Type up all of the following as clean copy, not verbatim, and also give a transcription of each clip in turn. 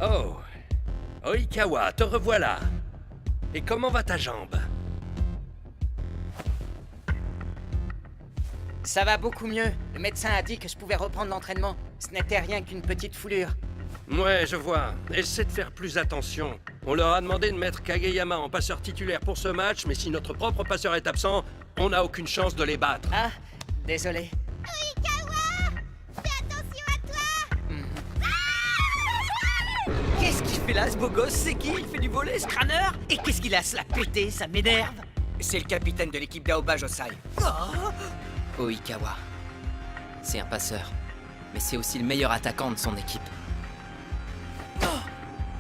Oh, Oikawa, te revoilà. Et comment va ta jambe? Ça va beaucoup mieux. Le médecin a dit que je pouvais reprendre l'entraînement. Ce n'était rien qu'une petite foulure. Ouais, je vois. Essaie de faire plus attention. On leur a demandé de mettre Kageyama en passeur titulaire pour ce match, mais si notre propre passeur est absent, on n'a aucune chance de les battre. Ah, désolé. Oikawa! Fais attention à toi! Qu'est-ce qu'il fait là, ce beau gosse? C'est qui? Il fait du volet, ce crâneur? Et qu'est-ce qu'il a à se la péter? Ça m'énerve. C'est le capitaine de l'équipe d'Aoba Josai. Oikawa. C'est un passeur. Mais c'est aussi le meilleur attaquant de son équipe.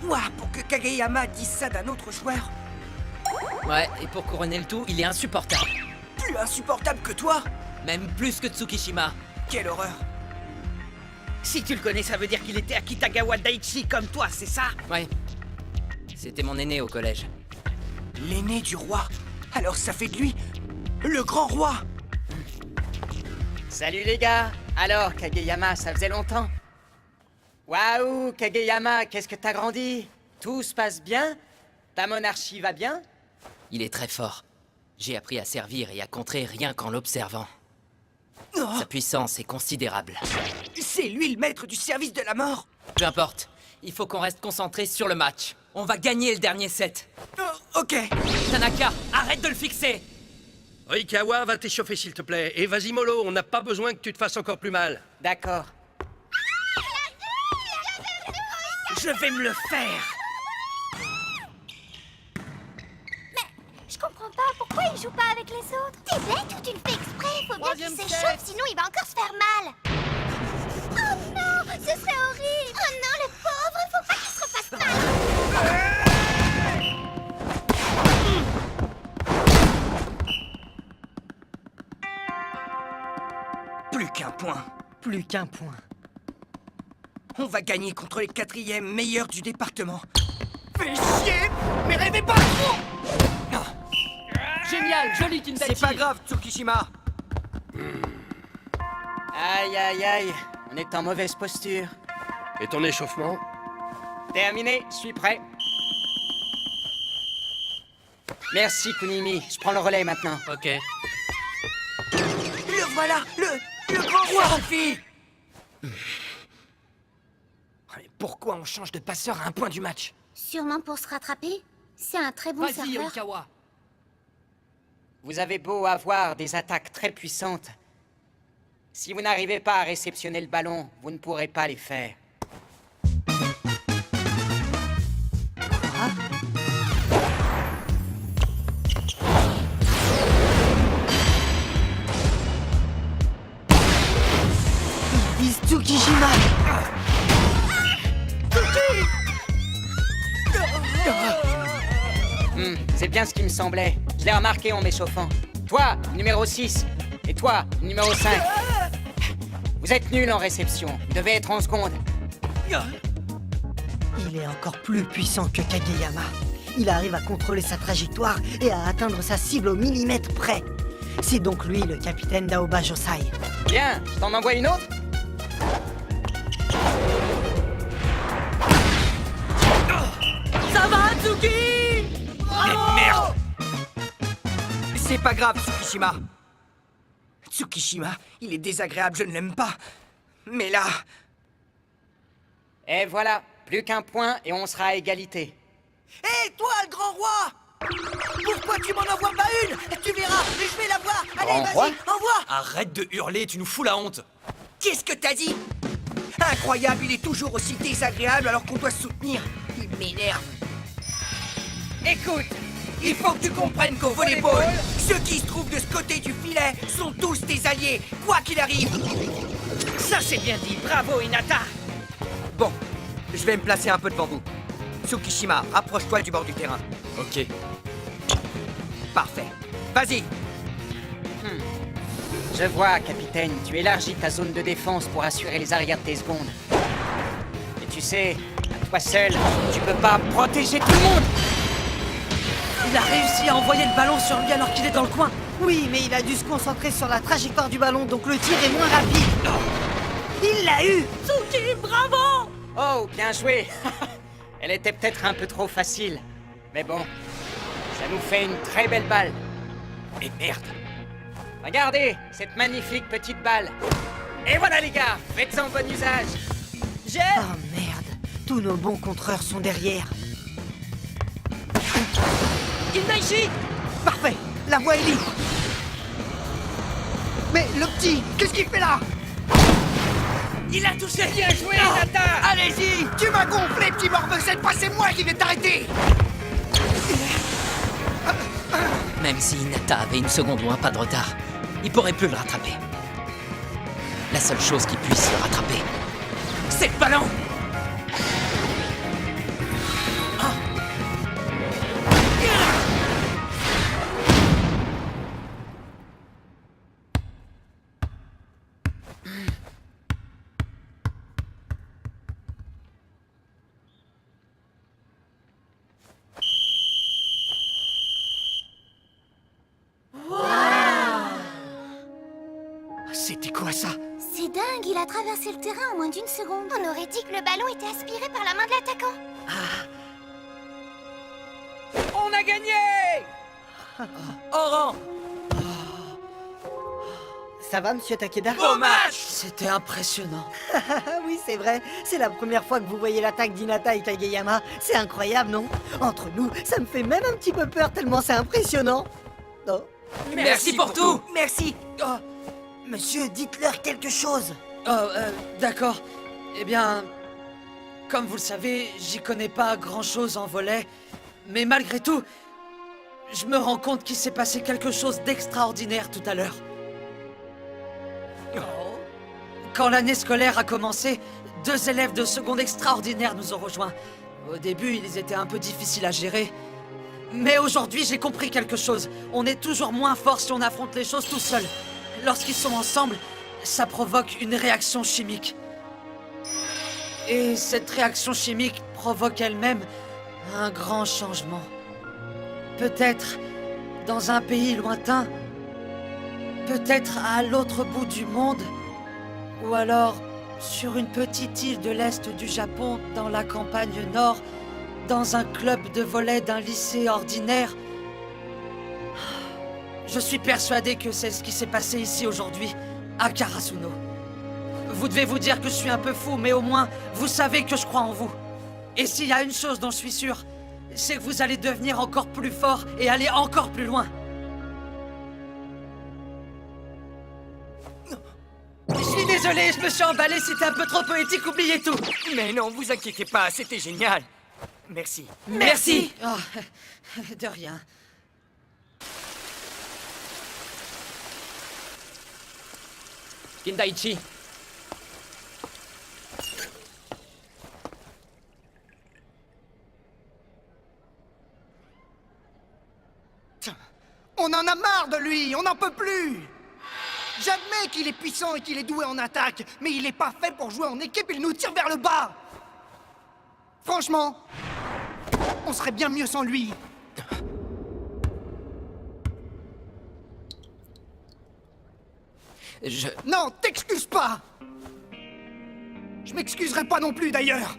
Ouah, pour que Kageyama dise ça d'un autre joueur? Ouais, et pour couronner le tout, il est insupportable. Plus insupportable que toi? Même plus que Tsukishima. Quelle horreur! Si tu le connais, ça veut dire qu'il était à Kitagawa Daichi comme toi, c'est ça? Ouais. C'était mon aîné au collège. L'aîné du roi. Alors ça fait de lui le grand roi. Salut les gars. Alors, Kageyama, ça faisait longtemps. Waouh, Kageyama, qu'est-ce que t'as grandi? Tout se passe bien? Ta monarchie va bien? Il est très fort. J'ai appris à servir et à contrer rien qu'en l'observant. Oh, Sa puissance est considérable. c'est lui le maître du service de la mort. Peu importe. Il faut qu'on reste concentré sur le match. On va gagner le dernier set. Oh, ok. Tanaka, arrête de le fixer! Oikawa, va t'échauffer s'il te plaît. Et vas-y mollo, on n'a pas besoin que tu te fasses encore plus mal. D'accord. Je vais me le faire. Je comprends pas, pourquoi il joue pas avec les autres? T'es bête ou tu le fais exprès? Faut bien qu'il s'échauffe, sinon il va encore se faire mal. Oh non, ce serait horrible. Oh non, le pauvre, faut pas qu'il se refasse mal. Plus qu'un point. Plus qu'un point. On va gagner contre les 4e meilleurs du département. Fais chier! Mais rêvez pas trop! Génial, joli Kintachi! C'est pas grave, Tsukishima. Aïe, aïe, aïe. On est en mauvaise posture. Et ton échauffement? Terminé, je suis prêt. Merci, Kunimi. Je prends le relais maintenant. Ok. Le voilà, le grand roi. Suffit! Pourquoi on change de passeur à un point du match? Sûrement pour se rattraper. C'est un très bon Vas-y, serveur. Oikawa! Vous avez beau avoir des attaques très puissantes. Si vous n'arrivez pas à réceptionner le ballon, vous ne pourrez pas les faire. Vise Tsukishima! C'est bien ce qui me semblait. Je l'ai remarqué en m'échauffant. Toi, numéro 6. Et toi, numéro 5. Vous êtes nuls en réception. Vous devez être en seconde. Il est encore plus puissant que Kageyama. Il arrive à contrôler sa trajectoire et à atteindre sa cible au millimètre près. C'est donc lui le capitaine d'Aoba Josai. Bien, je t'en envoie une autre? Ça va, Tsuki? Mais merde! C'est pas grave, Tsukishima. Tsukishima, il est désagréable, je ne l'aime pas. Mais là... Et voilà, plus qu'un point et on sera à égalité. Hé, toi, le grand roi! Pourquoi tu m'en envoies pas une? Tu verras, mais je vais la voir. Allez, Grand vas-y, roi? envoie! Arrête de hurler, tu nous fous la honte! Qu'est-ce que t'as dit? Incroyable, il est toujours aussi désagréable alors qu'on doit se soutenir. Il m'énerve. Écoute, Il faut que tu comprennes qu'au volleyball, ceux qui se trouvent de ce côté du filet sont tous tes alliés, quoi qu'il arrive. Ça c'est bien dit, bravo Hinata! Bon, je vais me placer un peu devant vous. Tsukishima, rapproche-toi du bord du terrain. Ok. Parfait. Vas-y. je vois, capitaine, tu élargis ta zone de défense pour assurer les arrières de tes secondes. Et tu sais, à toi seul, tu peux pas protéger tout le monde. Il a réussi à envoyer le ballon sur lui alors qu'il est dans le coin. Oui, mais il a dû se concentrer sur la trajectoire du ballon, donc le tir est moins rapide. Il l'a eu! Tsuki, bravo! Oh, bien joué. Elle était peut-être un peu trop facile. Mais bon, ça nous fait une très belle balle. Et merde. Regardez, cette magnifique petite balle. Et voilà les gars, faites-en bon usage. Oh merde, tous nos bons contreurs sont derrière. Kindaichi! Parfait, la voie est libre. Mais le petit, qu'est-ce qu'il fait là? Il a touché! Bien joué, Nata! Allez-y! Tu m'as gonflé, petit morbecette, pas c'est moi qui vais t'arrêter! Même si Hinata avait une seconde ou un pas de retard, il pourrait plus le rattraper. La seule chose qui puisse le rattraper, c'est le ballon! C'était quoi ça? C'est dingue, il a traversé le terrain en moins d'une seconde. On aurait dit que le ballon était aspiré par la main de l'attaquant. On a gagné! Oran! Ça va, monsieur Takeda? Beau match! C'était impressionnant. Ah oui, c'est vrai. C'est la première fois que vous voyez l'attaque d'Hinata et Kageyama. C'est incroyable, non? Entre nous, ça me fait même un petit peu peur tellement c'est impressionnant. Oh. Merci pour tout! Merci. Oh. Monsieur, dites-leur quelque chose. D'accord. Eh bien, comme vous le savez, j'y connais pas grand-chose en volley, mais malgré tout, je me rends compte qu'il s'est passé quelque chose d'extraordinaire tout à l'heure. Quand l'année scolaire a commencé, 2 élèves de seconde extraordinaire nous ont rejoints. Au début, ils étaient un peu difficiles à gérer, mais aujourd'hui, j'ai compris quelque chose. On est toujours moins fort si on affronte les choses tout seul. Lorsqu'ils sont ensemble, ça provoque une réaction chimique. Et cette réaction chimique provoque elle-même un grand changement. Peut-être dans un pays lointain, peut-être à l'autre bout du monde, ou alors sur une petite île de l'Est du Japon, dans la campagne nord, dans un club de volley d'un lycée ordinaire. Je suis persuadé que c'est ce qui s'est passé ici aujourd'hui, à Karasuno. Vous devez vous dire que je suis un peu fou, mais au moins, vous savez que je crois en vous. Et s'il y a une chose dont je suis sûr, c'est que vous allez devenir encore plus fort et aller encore plus loin. Je suis désolé, je me suis emballé, c'était un peu trop poétique, oubliez tout. Mais non, vous inquiétez pas, c'était génial. Merci. Merci. Oh, de rien. Kindaichi, On en a marre de lui, on n'en peut plus. J'admets qu'il est puissant et qu'il est doué en attaque, mais il est pas fait pour jouer en équipe, il nous tire vers le bas. Franchement, on serait bien mieux sans lui. Non, t'excuses pas. Je m'excuserai pas non plus d'ailleurs.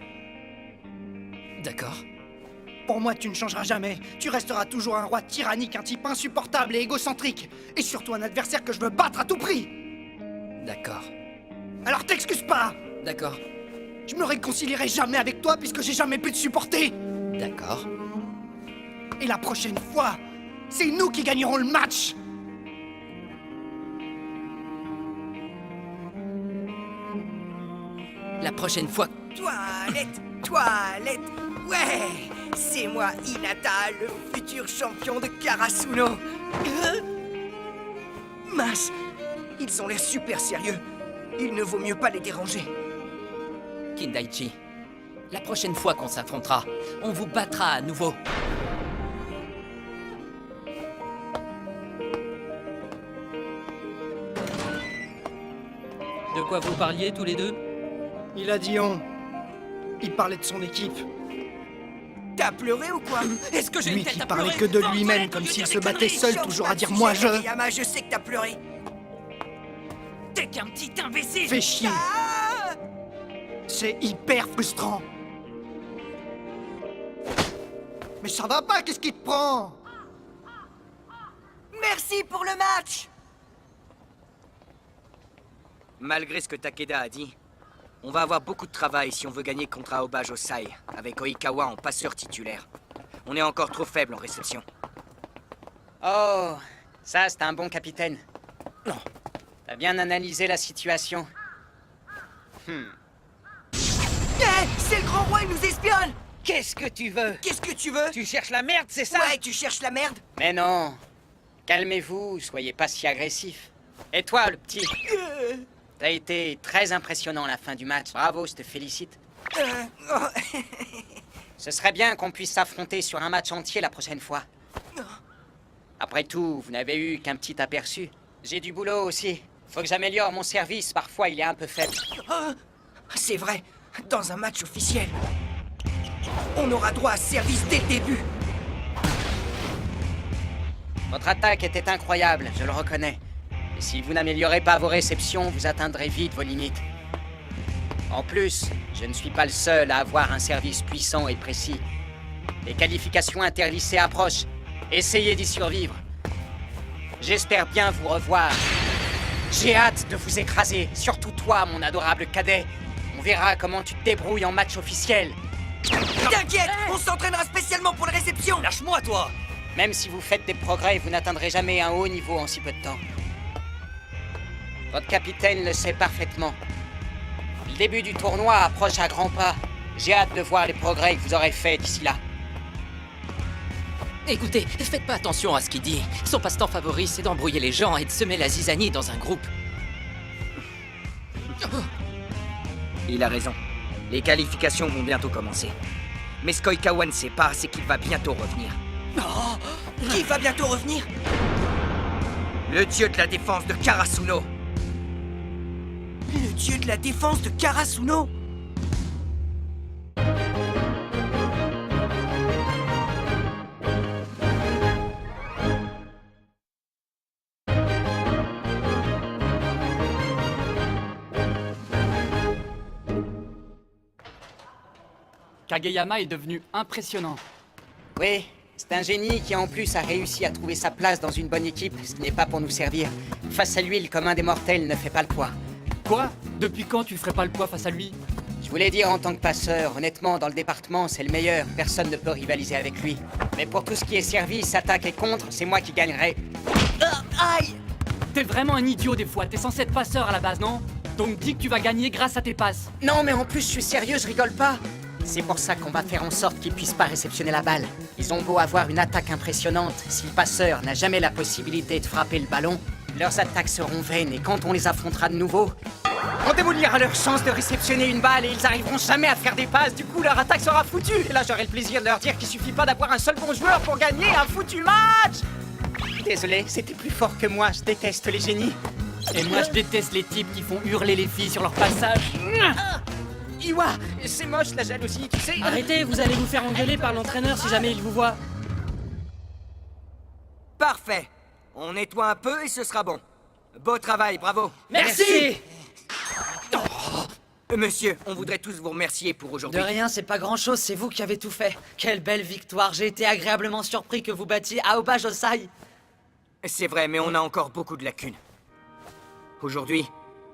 D'accord. Pour moi, tu ne changeras jamais. Tu resteras toujours un roi tyrannique, un type insupportable et égocentrique. Et surtout un adversaire que je veux battre à tout prix. D'accord. Alors t'excuses pas. D'accord. Je me réconcilierai jamais avec toi puisque j'ai jamais pu te supporter. D'accord. Et la prochaine fois, c'est nous qui gagnerons le match. la prochaine fois... Toilette, toilette, ouais, c'est moi Hinata, le futur champion de Karasuno. Mince, ils ont l'air super sérieux. Il ne vaut mieux pas les déranger. Kindaichi, la prochaine fois qu'on s'affrontera, on vous battra à nouveau. De quoi vous parliez tous les deux? Il a dit on. Il parlait de son équipe. T'as pleuré ou quoi? Est-ce que j'ai Lui une tête qui à parlait pleurer? que de Va aux lui-même, toilettes comme au lieu de s'il dire se des battait conneries. seul, toujours à dire moi je. Yama, je sais que t'as pleuré. T'es qu'un petit imbécile. Fais chier. Ah! C'est hyper frustrant. Mais ça va pas, qu'est-ce qui te prend? Merci pour le match. Malgré ce que Takeda a dit, on va avoir beaucoup de travail si on veut gagner contre Aoba Josai, avec Oikawa en passeur titulaire. On est encore trop faible en réception. Oh, ça c'est un bon capitaine. T'as bien analysé la situation. C'est le grand roi, il nous espionne. Qu'est-ce que tu veux? Qu'est-ce que tu veux? Tu cherches la merde, c'est ça? Ouais, tu cherches la merde? Mais non. Calmez-vous, soyez pas si agressif. Et toi, le petit? T'as été très impressionnant à la fin du match. Bravo, je te félicite. Ce serait bien qu'on puisse s'affronter sur un match entier la prochaine fois. Après tout, vous n'avez eu qu'un petit aperçu. J'ai du boulot aussi. Faut que j'améliore mon service, parfois il est un peu faible. C'est vrai, dans un match officiel, on aura droit à service dès le début. Votre attaque était incroyable, je le reconnais. Et si vous n'améliorez pas vos réceptions, vous atteindrez vite vos limites. En plus, je ne suis pas le seul à avoir un service puissant et précis. Les qualifications interlycées approchent. Essayez d'y survivre. J'espère bien vous revoir. J'ai hâte de vous écraser, surtout toi, mon adorable cadet. On verra comment tu te débrouilles en match officiel. T'inquiète, on s'entraînera spécialement pour la réception. Lâche-moi, toi! Même si vous faites des progrès, vous n'atteindrez jamais un haut niveau en si peu de temps. Votre capitaine le sait parfaitement. Le début du tournoi approche à grands pas. J'ai hâte de voir les progrès que vous aurez faits d'ici là. Écoutez, faites pas attention à ce qu'il dit. Son passe-temps favori, c'est d'embrouiller les gens et de semer la zizanie dans un groupe. Il a raison. Les qualifications vont bientôt commencer. Mais ce qu'Oikawa ne sait pas, c'est qu'il va bientôt revenir. Qui va bientôt revenir? Le dieu de la défense de Karasuno. Le dieu de la défense de Karasuno? Kageyama est devenu impressionnant. Oui, c'est un génie qui en plus a réussi à trouver sa place dans une bonne équipe, ce qui n'est pas pour nous servir. Face à lui, le commun des mortels ne fait pas le poids. Quoi? Depuis quand tu ferais pas le poids face à lui? Je voulais dire en tant que passeur, honnêtement, dans le département, c'est le meilleur. Personne ne peut rivaliser avec lui. Mais pour tout ce qui est service, attaque et contre, c'est moi qui gagnerai. Aïe! T'es vraiment un idiot des fois, t'es censé être passeur à la base, non? Donc dis que tu vas gagner grâce à tes passes. Non, mais en plus, je suis sérieux, je rigole pas. C'est pour ça qu'on va faire en sorte qu'ils puissent pas réceptionner la balle. Ils ont beau avoir une attaque impressionnante, si le passeur n'a jamais la possibilité de frapper le ballon, leurs attaques seront vaines et quand on les affrontera de nouveau, on démolira leur chance de réceptionner une balle et ils arriveront jamais à faire des passes. Du coup, leur attaque sera foutue. Et là, j'aurai le plaisir de leur dire qu'il suffit pas d'avoir un seul bon joueur pour gagner un foutu match. Désolé, c'était plus fort que moi. Je déteste les génies. Et moi je déteste les types qui font hurler les filles sur leur passage. Iwa, c'est moche la jalousie, tu sais. Arrêtez, vous allez vous faire engueuler par l'entraîneur si jamais il vous voit. Parfait. On nettoie un peu et ce sera bon. Beau travail, bravo. Merci. Monsieur, on voudrait tous vous remercier pour De aujourd'hui. rien, c'est pas grand-chose, c'est vous qui avez tout fait. Quelle belle victoire, j'ai été agréablement surpris que vous battiez Aoba Josai. C'est vrai, mais on a encore beaucoup de lacunes. Aujourd'hui,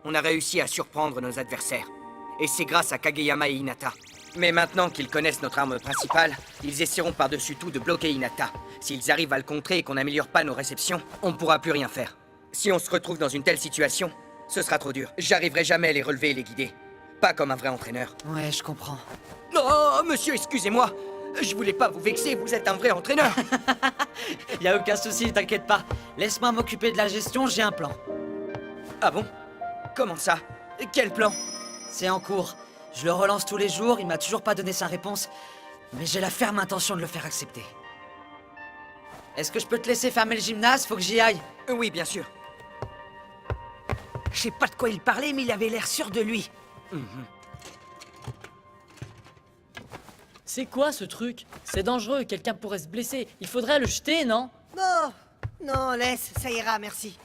on a réussi à surprendre nos adversaires. Et c'est grâce à Kageyama et Hinata. Mais maintenant qu'ils connaissent notre arme principale, ils essaieront par-dessus tout de bloquer Hinata. S'ils arrivent à le contrer et qu'on n'améliore pas nos réceptions, on ne pourra plus rien faire. Si on se retrouve dans une telle situation, ce sera trop dur. J'arriverai jamais à les relever et les guider. Pas comme un vrai entraîneur. Ouais, je comprends. Oh, monsieur, excusez-moi. Je voulais pas vous vexer, vous êtes un vrai entraîneur. Y a aucun souci, t'inquiète pas. Laisse-moi m'occuper de la gestion, j'ai un plan. Ah bon? Comment ça? Quel plan? C'est en cours. Je le relance tous les jours, il m'a toujours pas donné sa réponse. Mais j'ai la ferme intention de le faire accepter. Est-ce que je peux te laisser fermer le gymnase? Faut que j'y aille. Oui, bien sûr. Je sais pas de quoi il parlait, mais il avait l'air sûr de lui. C'est quoi ce truc? C'est dangereux, quelqu'un pourrait se blesser. Il faudrait le jeter, non? Non, non, laisse, ça ira, merci.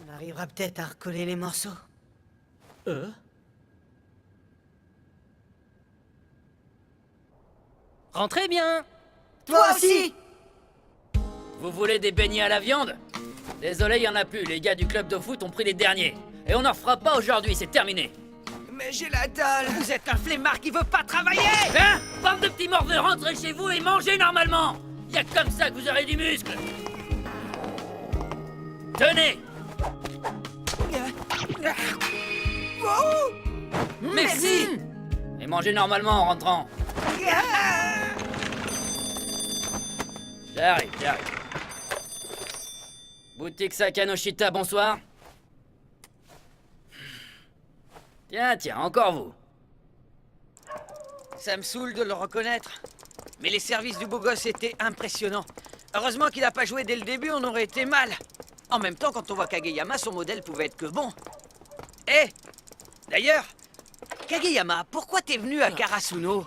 On arrivera peut-être à recoller les morceaux. Rentrez bien! Toi aussi. Vous voulez des beignets à la viande? Désolé, y en a plus. Les gars du club de foot ont pris les derniers. Et on n'en fera pas aujourd'hui, c'est terminé. Mais j'ai la dalle. Vous êtes un flemmard qui veut pas travailler. Hein? Bande de petits morveux, rentrez chez vous et mangez normalement. Y a comme ça que vous aurez du muscle. Tenez. Merci. Et mangez normalement en rentrant. J'arrive. Boutique Sakanoshita, bonsoir. Tiens, encore vous. Ça me saoule de le reconnaître. Mais les services du beau gosse étaient impressionnants. Heureusement qu'il n'a pas joué dès le début, on aurait été mal. En même temps, quand on voit Kageyama, son modèle pouvait être que bon. Eh, d'ailleurs, Kageyama, pourquoi t'es venu à Karasuno?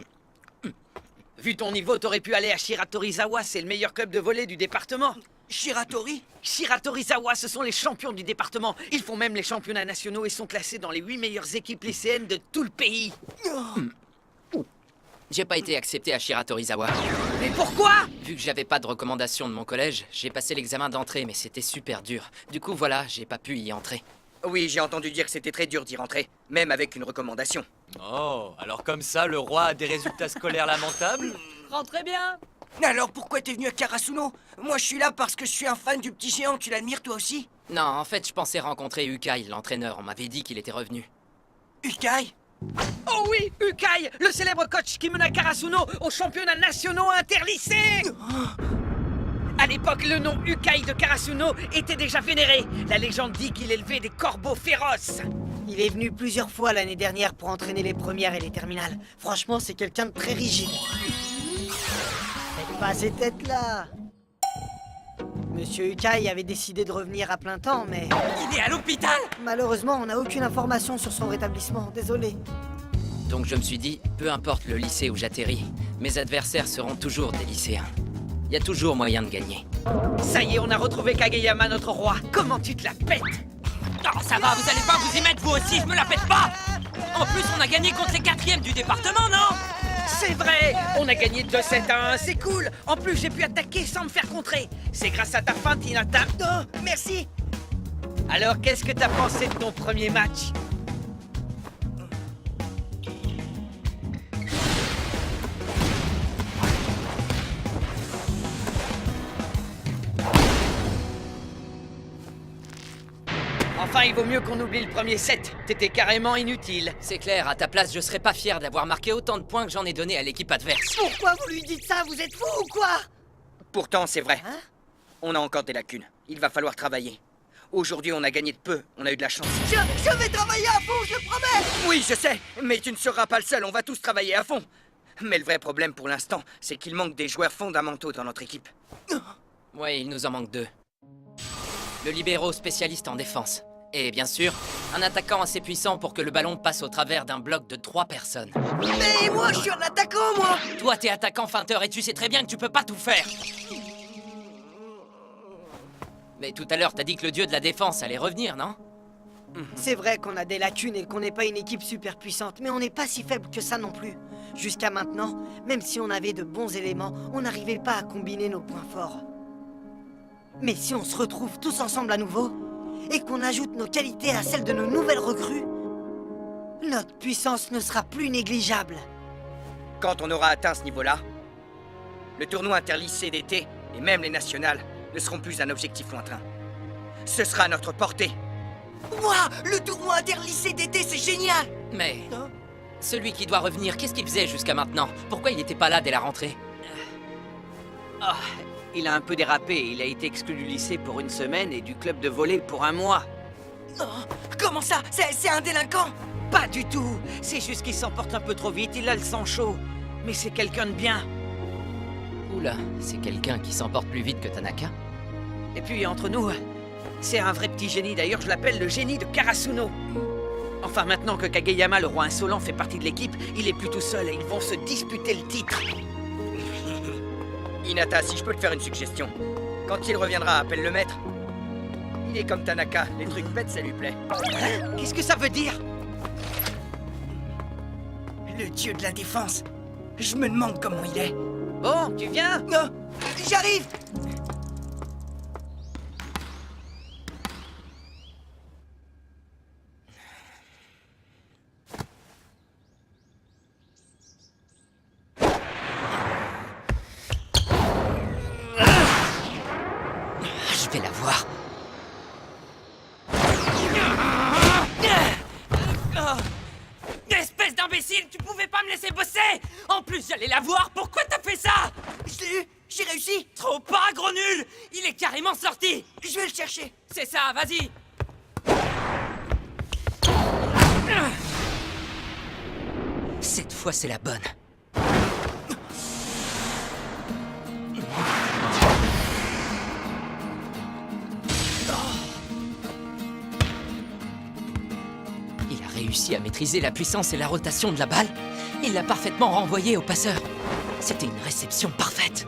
Vu ton niveau, t'aurais pu aller à Shiratorizawa, c'est le meilleur club de volley du département. Shiratorizawa, ce sont les champions du département. Ils font même les championnats nationaux et sont classés dans les 8 meilleures équipes lycéennes de tout le pays. J'ai pas été accepté à Shiratorizawa. Mais pourquoi? Vu que j'avais pas de recommandation de mon collège, j'ai passé l'examen d'entrée, mais c'était super dur. Du coup, voilà, j'ai pas pu y entrer. Oui, j'ai entendu dire que c'était très dur d'y rentrer, même avec une recommandation. Oh, alors comme ça, le roi a des résultats scolaires lamentables? Rentrez bien. Alors pourquoi t'es venu à Karasuno? Moi je suis là parce que je suis un fan du petit géant, tu l'admires toi aussi? Non, en fait, je pensais rencontrer Ukai, l'entraîneur. On m'avait dit qu'il était revenu. Ukai? Oh oui, Ukai, le célèbre coach qui mena Karasuno aux championnats nationaux interlycées. À l'époque, le nom Ukai de Karasuno était déjà vénéré. La légende dit qu'il élevait des corbeaux féroces. Il est venu plusieurs fois l'année dernière pour entraîner les premières et les terminales. Franchement, c'est quelqu'un de très rigide. Faites pas ces têtes-là. Monsieur Ukai avait décidé de revenir à plein temps, mais... Il est à l'hôpital. Malheureusement, on n'a aucune information sur son rétablissement. Désolé. Donc je me suis dit, peu importe le lycée où j'atterris, mes adversaires seront toujours des lycéens. Il y a toujours moyen de gagner. Ça y est, on a retrouvé Kageyama, notre roi. Comment tu te la pètes? Oh, ça va, vous allez pas vous y mettre vous aussi, je me la pète pas. En plus, on a gagné contre les 4e du département, non? C'est vrai, on a gagné 2-7 à 1, c'est cool. En plus, j'ai pu attaquer sans me faire contrer. C'est grâce à ta feinte, Hinata. Oh, merci. Alors, qu'est-ce que t'as pensé de ton premier match? Enfin, il vaut mieux qu'on oublie le premier set. T'étais carrément inutile. C'est clair, à ta place, je serais pas fier d'avoir marqué autant de points que j'en ai donné à l'équipe adverse. Pourquoi vous lui dites ça? Vous êtes fou ou quoi? Pourtant, c'est vrai. Hein? On a encore des lacunes. Il va falloir travailler. Aujourd'hui, on a gagné de peu. On a eu de la chance. Je vais travailler à fond, je le promets! Oui, je sais, mais tu ne seras pas le seul. On va tous travailler à fond. Mais le vrai problème pour l'instant, c'est qu'il manque des joueurs fondamentaux dans notre équipe. Ouais, il nous en manque 2. Le libéro spécialiste en défense. Et bien sûr, un attaquant assez puissant pour que le ballon passe au travers d'un bloc de 3 personnes. Mais moi, je suis un attaquant, moi! Toi, t'es attaquant feinteur et tu sais très bien que tu peux pas tout faire. Mais tout à l'heure, t'as dit que le dieu de la défense allait revenir, non? C'est vrai qu'on a des lacunes et qu'on n'est pas une équipe super puissante, mais on n'est pas si faible que ça non plus. Jusqu'à maintenant, même si on avait de bons éléments, on n'arrivait pas à combiner nos points forts. Mais si on se retrouve tous ensemble à nouveau, et qu'on ajoute nos qualités à celles de nos nouvelles recrues, notre puissance ne sera plus négligeable. Quand on aura atteint ce niveau-là, le tournoi interlycée d'été et même les nationales ne seront plus un objectif lointain. Ce sera à notre portée. Ouah, le tournoi interlycée d'été, c'est génial! Mais... celui qui doit revenir, qu'est-ce qu'il faisait jusqu'à maintenant? Pourquoi il n'était pas là dès la rentrée? Il a un peu dérapé. Il a été exclu du lycée pour 1 semaine et du club de volley pour 1 mois. Oh, comment ça? C'est un délinquant? Pas du tout. C'est juste qu'il s'emporte un peu trop vite. Il a le sang chaud. Mais c'est quelqu'un de bien. Oula, c'est quelqu'un qui s'emporte plus vite que Tanaka? Et puis, entre nous, c'est un vrai petit génie. D'ailleurs, je l'appelle le génie de Karasuno. Enfin, maintenant que Kageyama, le roi insolent, fait partie de l'équipe, il est plus tout seul et ils vont se disputer le titre. Hinata, si je peux te faire une suggestion. Quand il reviendra, appelle le maître. Il est comme Tanaka, les trucs bêtes, ça lui plaît. Hein? Qu'est-ce que ça veut dire? Le dieu de la défense. Je me demande comment il est. Bon, tu viens? J'arrive! Je vais la voir. Espèce d'imbécile, tu pouvais pas me laisser bosser! En plus, j'allais la voir, pourquoi t'as fait ça? Je l'ai eu! J'ai réussi! Trop pas, gros nul! Il est carrément sorti! Je vais le chercher! C'est ça, vas-y! Cette fois, c'est la bonne. Il a réussi à maîtriser la puissance et la rotation de la balle. Il l'a parfaitement renvoyée au passeur. C'était une réception parfaite.